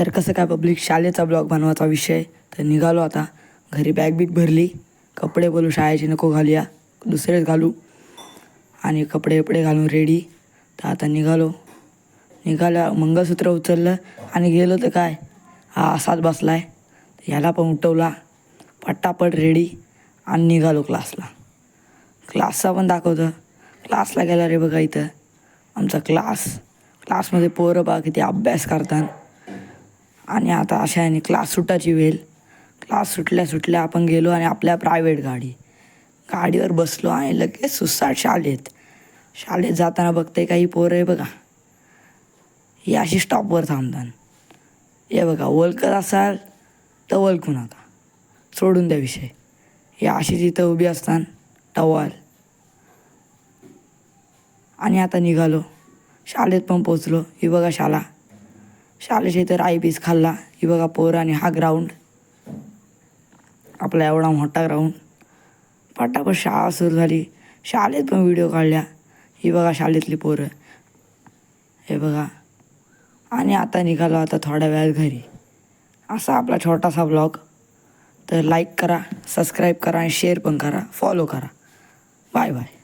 तर कसं काय पब्लिक, शाळेचा ब्लॉग बनवायचा विषय. तर निघालो आता घरी, बॅग बिग भरली, कपडे बोलू शाळेचे नको घालूया, दुसरेच घालू. आणि कपडे घालून रेडी. तर आता निघालं मंगळसूत्र उचललं आणि गेलो. तर काय, हा असाच बसलाय. ह्याला पण उठवला, पट्टापट रेडी आणि निघालो क्लासचा पण दाखवतं. क्लासला गेला रे बघा, इथं आमचा क्लासमध्ये पोरं बघा किती अभ्यास करतात. आणि आता अशा याने क्लास सुटायची वेळ. क्लास सुटल्या आपण गेलो आणि आपल्या प्रायव्हेट गाडीवर बसलो आणि लगेच सुसाट शाळेत जाताना बघते काही पोरं आहे बघा, ही अशी स्टॉपवर थांबतात. हे बघा, ओळखत असाल तर ओळखू नका, सोडून द्या विषय. हे अशी तिथं उभी असतात टवाल. आणि आता निघालो, शाळेत पण पोचलो. ही बघा शाळेच्या इथं राईपीस खाल्ला. ही बघा पोरं आणि हा ग्राउंड, आपला एवढा मोठा ग्राउंड. पटापट शाळा सुरू झाली. शाळेत पण व्हिडिओ काढल्या. ही बघा शाळेतली पोरं, हे बघा. आणि आता निघालो आता थोड्या वेळात घरी. असा आपला छोटासा ब्लॉग. तर लाईक करा, सबस्क्राईब करा आणि शेअर पण करा, फॉलो करा. Bye bye.